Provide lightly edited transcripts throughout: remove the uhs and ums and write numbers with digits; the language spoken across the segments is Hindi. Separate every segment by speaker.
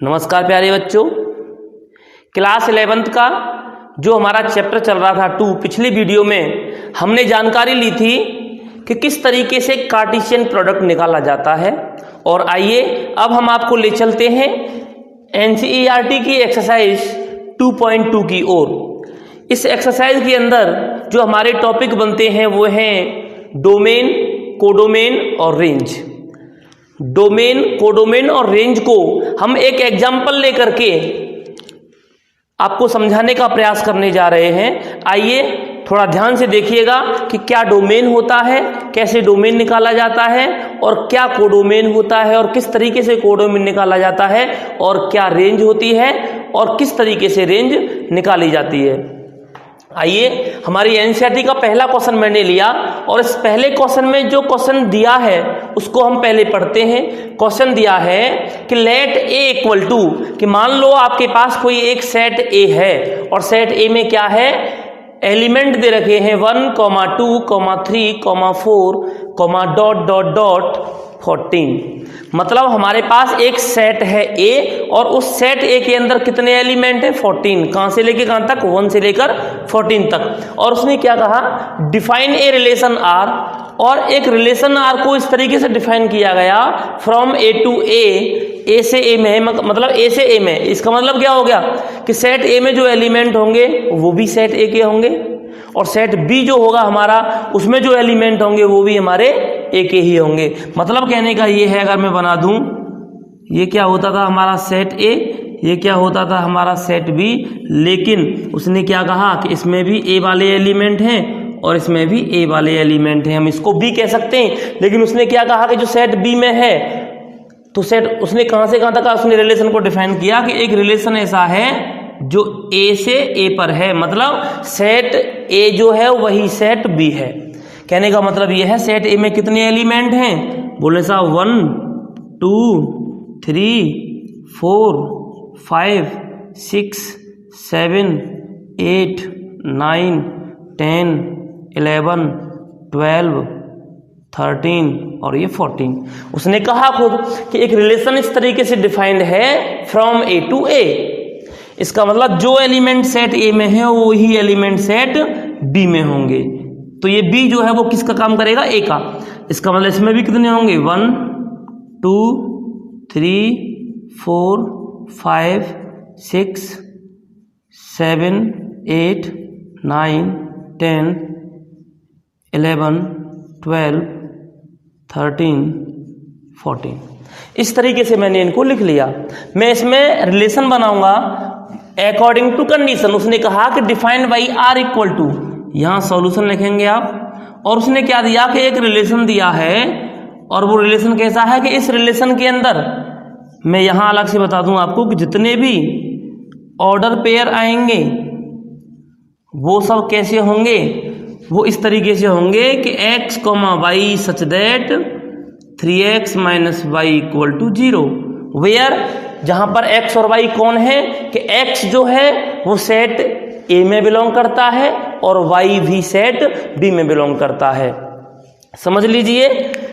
Speaker 1: नमस्कार प्यारे बच्चों, क्लास 11th का जो हमारा चैप्टर चल रहा था 2, पिछली वीडियो में हमने जानकारी ली थी कि किस तरीके से कार्टेशियन प्रोडक्ट निकाला जाता है। और आइए अब हम आपको ले चलते हैं एनसीईआरटी की एक्सरसाइज 2.2 की ओर। इस एक्सरसाइज के अंदर जो हमारे टॉपिक बनते हैं वो हैं डोमेन, कोडोमेन और रेंज। डोमेन, कोडोमेन और रेंज को हम एक एग्जाम्पल लेकर के आपको समझाने का प्रयास करने जा रहे हैं। आइए थोड़ा ध्यान से देखिएगा कि क्या डोमेन होता है, कैसे डोमेन निकाला जाता है, और क्या कोडोमेन होता है और किस तरीके से कोडोमेन निकाला जाता है, और क्या रेंज होती है और किस तरीके से रेंज निकाली जाती है। आइए, हमारी एनसीईआरटी का पहला क्वेश्चन मैंने लिया और इस पहले क्वेश्चन में जो क्वेश्चन दिया है उसको हम पहले पढ़ते हैं। क्वेश्चन दिया है कि लेट ए इक्वल टू, कि मान लो आपके पास कोई एक सेट ए है और सेट ए में क्या है, एलिमेंट दे रखे हैं 1, 2, 3, 4, डॉट डॉट डॉट 14। मतलब हमारे पास एक सेट है ए और उस सेट ए के अंदर कितने एलिमेंट हैं, 14। कहां से लेके कहां तक, 1 से लेकर 14 तक। और उसने क्या कहा, डिफाइन ए रिलेशन आर, और एक रिलेशन आर को इस तरीके से डिफाइन किया गया फ्रॉम ए टू ए से ए में, मतलब ए से ए में। इसका मतलब क्या हो गया कि सेट ए में जो एलिमेंट होंगे वो भी सेट ए के होंगे, और सेट बी जो होगा हमारा उसमें जो एलिमेंट होंगे वो भी हमारे ए के ही होंगे। मतलब कहने का ये है, अगर मैं बना दूं, ये क्या होता था हमारा सेट ए, ये क्या होता था हमारा सेट बी, लेकिन उसने क्या कहा कि इसमें भी ए वाले एलिमेंट हैं और इसमें भी ए वाले एलिमेंट हैं, हम इसको बी कह सकते हैं। लेकिन उसने क्या कहा कि जो सेट बी में है, तो सेट उसने कहां से कहां तक उसने रिलेशन को डिफाइन किया कि एक रिलेशन ऐसा है जो ए से ए पर है, मतलब सेट ए जो है वही सेट बी है। कहने का मतलब यह है सेट ए में कितने एलिमेंट हैं, बोले साहब 1, 2, 3, 4, 5, 6, 7, 8, 9, 10, 11, 12, 13 और ये 14। उसने कहा खुद कि एक रिलेशन इस तरीके से डिफाइंड है फ्रॉम ए टू ए। इसका मतलब जो एलिमेंट सेट ए में है वो ही एलिमेंट सेट बी में होंगे। तो ये बी जो है वो किसका काम करेगा, ए का। इसका मतलब इसमें भी कितने होंगे, 1, 2, 3, 4, 5, 6, 7, 8, 9, 10, 11, 12, 13, 14। इस तरीके से मैंने इनको लिख लिया। मैं इसमें रिलेशन बनाऊंगा अकॉर्डिंग टू कंडीशन। उसने कहा कि defined by R equal to, यहां सॉल्यूशन लिखेंगे आप, और उसने क्या दिया कि एक रिलेशन दिया है, और वो रिलेशन कैसा है कि इस रिलेशन के अंदर मैं यहां अलग से बता दूं आपको कि जितने भी ऑर्डर पेयर आएंगे वो सब कैसे होंगे, वो इस तरीके से होंगे कि x, y such that 3x minus y equal to 0। Where, जहां पर x और y कौन है कि x जो है वो सेट a में बिलोंग करता है और y भी सेट b में बिलोंग करता है। समझ लीजिए,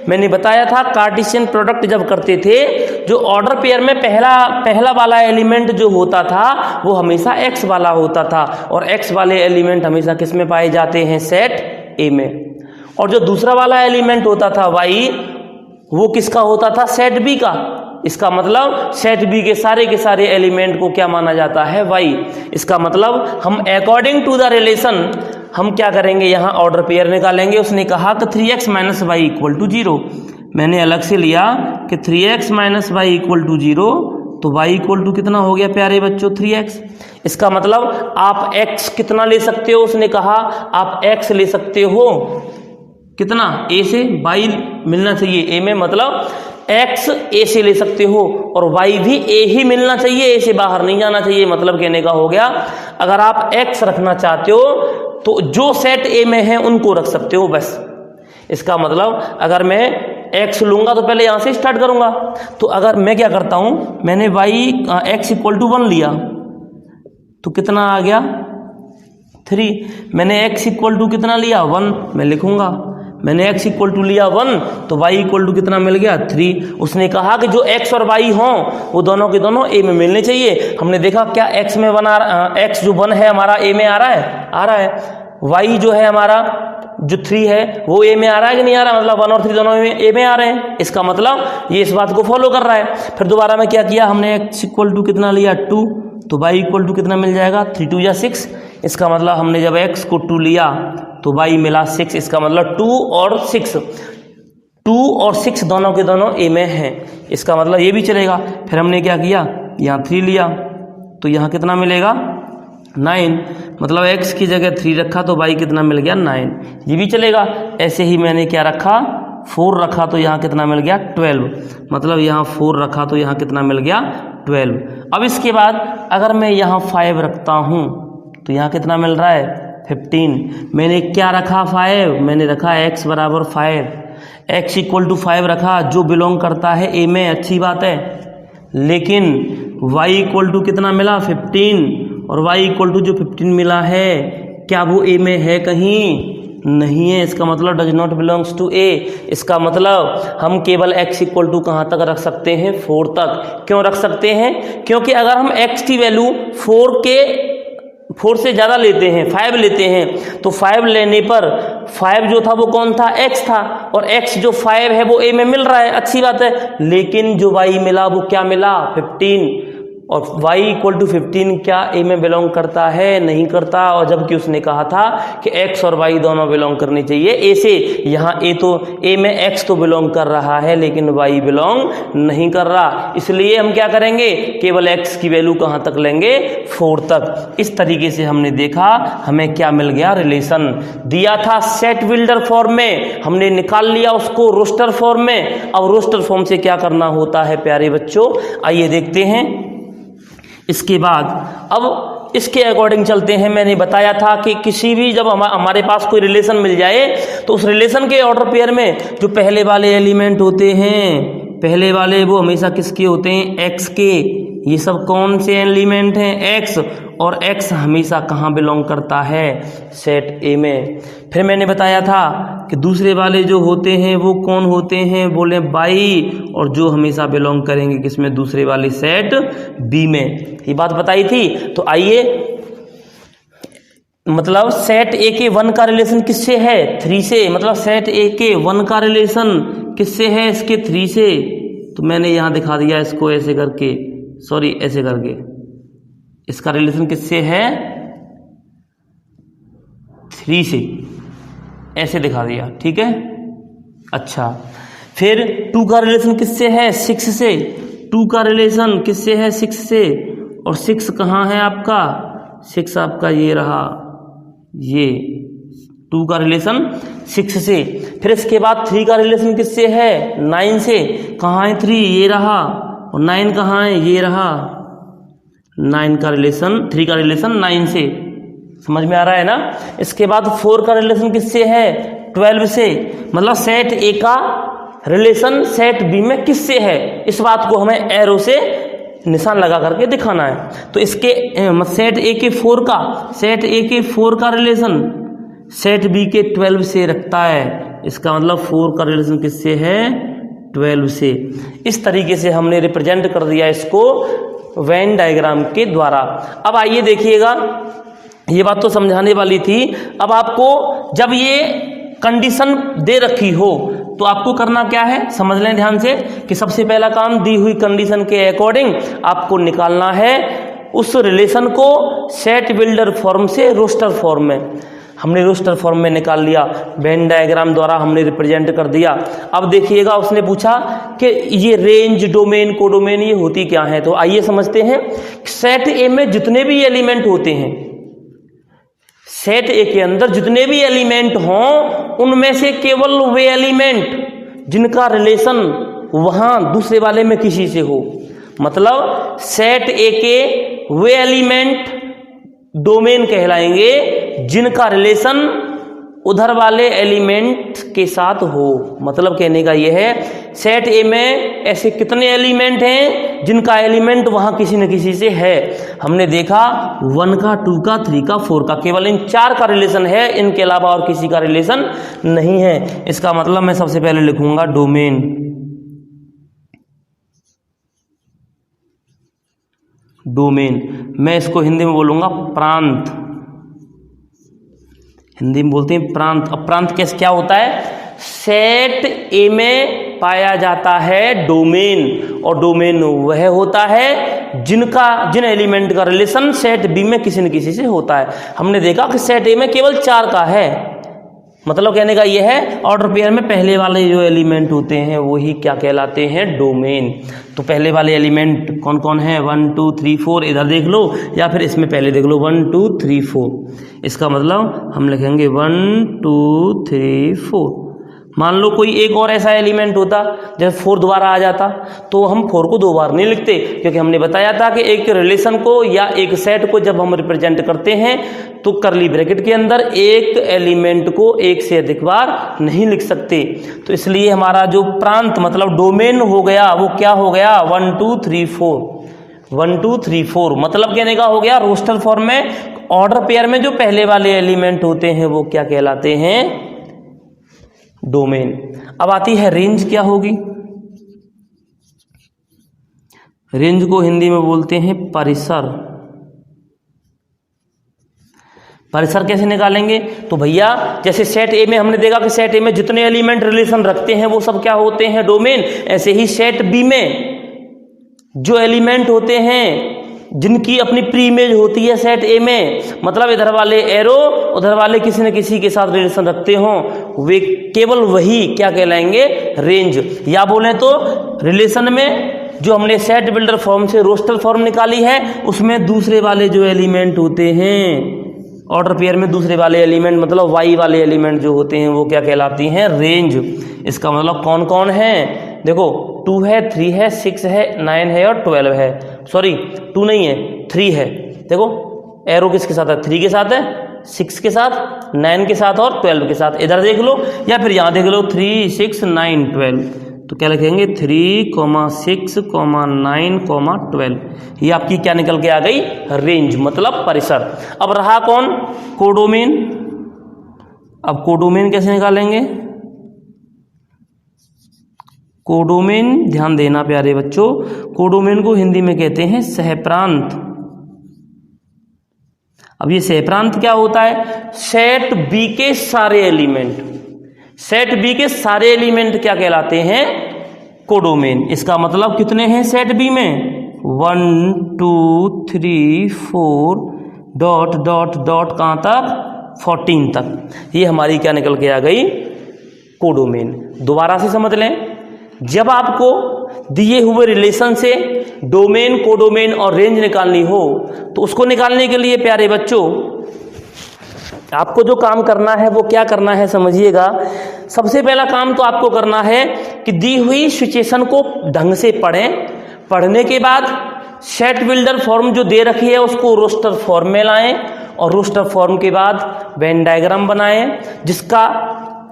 Speaker 1: मैंने बताया था कार्टेशियन प्रोडक्ट जब करते थे, जो ऑर्डर पेयर में पहला वाला एलिमेंट जो होता था वो हमेशा x वाला होता था, और x वाले एलिमेंट हमेशा किस में पाए जाते हैं, सेट a में। और जो दूसरा वाला एलिमेंट होता था y, वो किसका होता था, सेट b का। इसका मतलब सेट बी के सारे एलिमेंट को क्या माना जाता है, y। इसका मतलब हम अकॉर्डिंग टू द रिलेशन हम क्या करेंगे, यहाँ ऑर्डर पेयर निकालेंगे। उसने कहा कि 3x minus Y equal to 0। मैंने अलग से लिया कि 3x minus Y equal to 0, तो y इक्वल टू कितना हो गया प्यारे बच्चों, 3x। इसका मतलब आप x कितना ले सकते हो, उसने कहा आप x ले सकते हो कितना, a से y मिलना चाहिए a में, मतलब x a से ले सकते हो और y भी a ही मिलना चाहिए, a से बाहर नहीं जाना चाहिए। मतलब कहने का हो गया, अगर आप x रखना चाहते हो तो जो सेट a में है उनको रख सकते हो बस। इसका मतलब अगर मैं x लूंगा तो पहले यहां से स्टार्ट करूंगा। तो अगर मैं क्या करता हूं, मैंने x इक्वल टू 1 लिया तो कितना आ गया, 3। मैंने x इक्वल टू कितना लिया, 1, मैं लिखूंगा। मैंने x इक्वल टू लिया 1 तो y इक्वल टू कितना मिल गया 3। उसने कहा कि जो x और y हों वो दोनों के दोनों a में मिलने चाहिए। हमने देखा क्या x में 1 x जो 1 है हमारा a में आ रहा है, y जो है हमारा जो 3 है वो a में आ रहा है कि नहीं आ रहा, मतलब 1 और 3 दोनों में a में आ रहे हैं। इसका मतलब ये इस बात को फॉलो कर रहा है। फिर दोबारा में क्या किया, हमने x इक्वल टू कितना लिया 2 तो y इक्वल टू कितना मिल जाएगा 3 2 या 6। इसका मतलब हमने जब x को 2 लिया तो y मिला 6। इसका मतलब 2 और 6 दोनों के दोनों a में हैं। इसका मतलब ये भी चलेगा। फिर हमने क्या किया, यहाँ 3 लिया तो यहाँ कितना मिलेगा 9, मतलब x की जगह 3 रखा तो y कितना मिल गया 9, ये भी चलेगा। ऐसे ही मैंने क्या रखा 4 रखा तो यहाँ कितना मिल गया 12, मतलब यहाँ 4 रखा तो यहाँ कितना मिल गया 12। अब इसके बाद अगर मैं यहाँ 5 रखता हूँ तो यहाँ कितना मिल रहा है 15। मैंने क्या रखा 5, मैंने रखा x बराबर 5, x इक्वल टू 5 रखा जो बिलोंग करता है a में, अच्छी बात है। लेकिन y इक्वल टू कितना मिला 15 और y इक्वल टू जो 15 मिला है क्या वो a में है, कहीं नहीं है। इसका मतलब does not belongs to a। इसका मतलब हम केवल x इक्वल टू कहाँ तक रख सकते हैं 4 तक। क्यों रख सकते हैं, क्योंकि अगर हम x की वैल्यू 4 से ज़्यादा लेते हैं, 5 लेते हैं, तो 5 लेने पर 5 जो था वो कौन था x था, और x जो 5 है वो a में मिल रहा है, अच्छी बात है। लेकिन जो y मिला वो क्या मिला 15, और y इक्वल टू 15 क्या a में बिलोंग करता है, नहीं करता। और जबकि उसने कहा था कि x और y दोनों बिलोंग करनी चाहिए a से, यहाँ a में x तो बिलोंग कर रहा है लेकिन y बिलोंग नहीं कर रहा। इसलिए हम क्या करेंगे, केवल x की वैल्यू कहाँ तक लेंगे 4 तक। इस तरीके से हमने देखा हमें क्या मिल गया, रिलेशन दिया था सेट बिल्डर फॉर्म में, हमने निकाल लिया उसको रोस्टर फॉर्म में। अब रोस्टर फॉर्म से क्या करना होता है प्यारे बच्चों, आइए देखते हैं। इसके बाद अब इसके अकॉर्डिंग चलते हैं। मैंने बताया था कि किसी भी जब हमारे पास कोई रिलेशन मिल जाए तो उस रिलेशन के ऑर्डर पेयर में जो पहले वाले एलिमेंट होते हैं, पहले वाले वो हमेशा किसके होते हैं x के। ये सब कौन से एलिमेंट हैं x, और x हमेशा कहाँ बिलोंग करता है सेट a में। फिर मैंने बताया था कि दूसरे वाले जो होते हैं वो कौन होते हैं, बोले y, और जो हमेशा बिलोंग करेंगे किसमें, दूसरे वाले सेट b में। ये बात बताई थी। तो आइए, मतलब सेट a के 1 का रिलेशन किससे है 3 से, मतलब सेट a के 1 का रिलेशन किससे है इसके 3 से। तो मैंने यहाँ दिखा दिया इसको ऐसे करके, सॉरी ऐसे करके, इसका रिलेशन किससे है 3 से, ऐसे दिखा दिया, ठीक है। अच्छा, फिर 2 का रिलेशन किससे है 6 से, 2 का रिलेशन किससे है 6 से, और 6 कहाँ है आपका, 6 आपका ये रहा, ये 2 का रिलेशन 6 से। फिर इसके बाद 3 का रिलेशन किससे है 9 से, कहाँ है 3, ये रहा, और 9 कहाँ है, ये रहा। 9 का रिलेशन, 3 का रिलेशन 9 से, समझ में आ रहा है ना। इसके बाद 4 का रिलेशन किससे है 12 से, मतलब सेट ए का रिलेशन सेट बी में किससे है, इस बात को हमें एरो से निशान लगा करके दिखाना है। तो इसके सेट ए के 4 का, सेट ए के 4 का रिलेशन सेट बी के 12 से रखता है। इसका मतलब 4 का रिलेशन किससे है 12 से। इस तरीके से हमने रिप्रेजेंट कर दिया इसको वेन डायग्राम के द्वारा। अब आइए देखिएगा, ये बात तो समझाने वाली थी। अब आपको जब ये कंडीशन दे रखी हो तो आपको करना क्या है, समझ लें ध्यान से कि सबसे पहला काम दी हुई कंडीशन के अकॉर्डिंग आपको निकालना है उस रिलेशन को सेट बिल्डर फॉर्म से रोस्टर फॉर्म में। हमने रोस्टर फॉर्म में निकाल लिया, वेन डायग्राम द्वारा हमने रिप्रेजेंट कर दिया। अब देखिएगा, उसने पूछा कि ये रेंज, डोमेन, कोडोमेन ये होती क्या है। तो आइए समझते हैं। सेट ए में जितने भी एलिमेंट होते हैं, सेट ए के अंदर जितने भी एलिमेंट हों, उनमें से केवल वे एलिमेंट जिनका रिलेशन वहां दूसरे वाले में किसी से हो, मतलब सेट ए के वे एलिमेंट डोमेन कहलाएंगे जिनका रिलेशन उधर वाले एलिमेंट के साथ हो। मतलब कहने का यह है सेट ए में ऐसे कितने एलिमेंट हैं जिनका एलिमेंट वहां किसी न किसी से है। हमने देखा 1 का, 2 का, 3 का, 4 का, केवल इन 4 का रिलेशन है, इनके अलावा और किसी का रिलेशन नहीं है। इसका मतलब मैं सबसे पहले लिखूंगा डोमेन। डोमेन मैं इसको हिंदी में बोलूंगा प्रांत। हिंदी में बोलते हैं प्रांत। अब प्रांत कैसे क्या होता है? सेट ए में पाया जाता है डोमेन, और डोमेन वह होता है जिन एलिमेंट का रिलेशन सेट बी में किसी न किसी से होता है। हमने देखा कि सेट ए में केवल 4 का है। मतलब कहने का यह है ऑर्डर पेयर में पहले वाले जो एलिमेंट होते हैं वही क्या कहलाते हैं? डोमेन। तो पहले वाले एलिमेंट कौन कौन है? 1 2 3 4 इधर देख लो, या फिर इसमें पहले देख लो 1 2 3 4। इसका मतलब हम लिखेंगे 1 2 3 4। मान लो कोई एक और ऐसा एलिमेंट होता जब 4 दोबारा आ जाता, तो हम 4 को 2 बार नहीं लिखते, क्योंकि हमने बताया था कि एक रिलेशन को या एक सेट को जब हम रिप्रेजेंट करते हैं तो करली ब्रैकेट के अंदर एक एलिमेंट को एक से अधिक बार नहीं लिख सकते। तो इसलिए हमारा जो प्रांत मतलब डोमेन हो गया वो क्या हो गया? 1 2 3 4। 1 2 3 4 मतलब कहने का हो गया रोस्टर फॉर्म में ऑर्डर पेयर में जो पहले वाले एलिमेंट होते हैं वो क्या कहलाते हैं? डोमेन। अब आती है रेंज। क्या होगी? रेंज को हिंदी में बोलते हैं परिसर। परिसर कैसे निकालेंगे? तो भैया जैसे सेट ए में हमने देखा कि सेट ए में जितने एलिमेंट रिलेशन रखते हैं वो सब क्या होते हैं? डोमेन। ऐसे ही सेट बी में जो एलिमेंट होते हैं जिनकी अपनी प्री इमेज होती है सेट ए में, मतलब इधर वाले एरो उधर वाले किसी न किसी के साथ रिलेशन रखते हों, वे केवल वही क्या कहलाएंगे? रेंज। या बोलें तो रिलेशन में जो हमने सेट बिल्डर फॉर्म से रोस्टर फॉर्म निकाली है उसमें दूसरे वाले जो एलिमेंट होते हैं ऑर्डर पेयर में, दूसरे वाले एलिमेंट मतलब वाई वाले एलिमेंट जो होते हैं वो क्या कहलाती हैं? रेंज। इसका मतलब कौन कौन है? देखो 2 है, 3 है, 6 है, 9 है और 12 है। सॉरी 2 नहीं है, 3 है। देखो एरो किसके साथ है? 3 के साथ है, 6 के साथ, 9 के साथ और 12 के साथ। इधर देख लो या फिर यहाँ देख लो 3 6 9 12। तो क्या लिखेंगे? 3 6 9 12। ये आपकी क्या निकल के आ गई? रेंज मतलब परिसर। अब रहा कौन? कोडोमेन। अब कोडोमेन कैसे निकालेंगे? कोडोमेन ध्यान देना प्यारे बच्चों, कोडोमेन को हिंदी में कहते हैं सहप्रांत। अब ये सहप्रांत क्या होता है? सेट बी के सारे एलिमेंट, सेट बी के सारे एलिमेंट क्या कहलाते हैं? कोडोमेन। इसका मतलब कितने हैं सेट बी में? 1 2 3 4 डॉट डॉट डॉट कहाँ तक? 14 तक। ये हमारी क्या निकल के आ गई? कोडोमेन। दोबारा से समझ लें, जब आपको दिए हुए रिलेशन से डोमेन, कोडोमेन और रेंज निकालनी हो तो उसको निकालने के लिए प्यारे बच्चों आपको जो काम करना है वो क्या करना है समझिएगा। सबसे पहला काम तो आपको करना है कि दी हुई सिचुएशन को ढंग से पढ़ें। पढ़ने के बाद सेट बिल्डर फॉर्म जो दे रखी है उसको रोस्टर फॉर्म में लाएं, और रोस्टर फॉर्म के बाद वेन डायग्राम बनाएं जिसका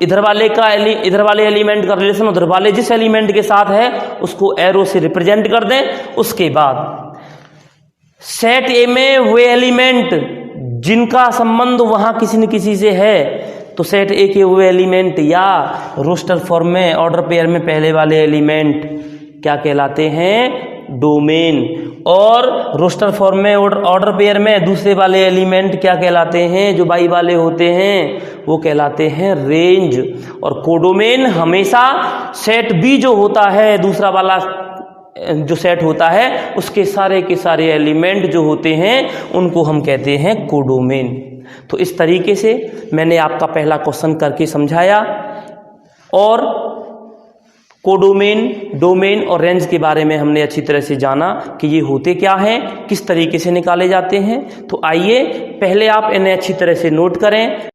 Speaker 1: इधर वाले एलिमेंट का रिलेशन उधर वाले जिस एलिमेंट के साथ है उसको एरो से रिप्रेजेंट कर दें। उसके बाद सेट ए में वे एलिमेंट जिनका संबंध वहां किसी न किसी से है तो सेट ए के वे एलिमेंट या रोस्टर फॉर्म में ऑर्डर पेयर में पहले वाले एलिमेंट क्या कहलाते हैं? डोमेन। और रोस्टर फॉर्म में ऑर्डर पेयर में दूसरे वाले एलिमेंट क्या कहलाते हैं? जो बाई वाले होते हैं वो कहलाते हैं रेंज। और कोडोमेन हमेशा सेट बी जो होता है, दूसरा वाला जो सेट होता है उसके सारे के सारे एलिमेंट जो होते हैं उनको हम कहते हैं कोडोमेन। तो इस तरीके से मैंने आपका पहला क्वेश्चन करके समझाया और कोडोमेन, डोमेन और रेंज के बारे में हमने अच्छी तरह से जाना कि ये होते क्या हैं, किस तरीके से निकाले जाते हैं। तो आइए पहले आप इन्हें अच्छी तरह से नोट करें।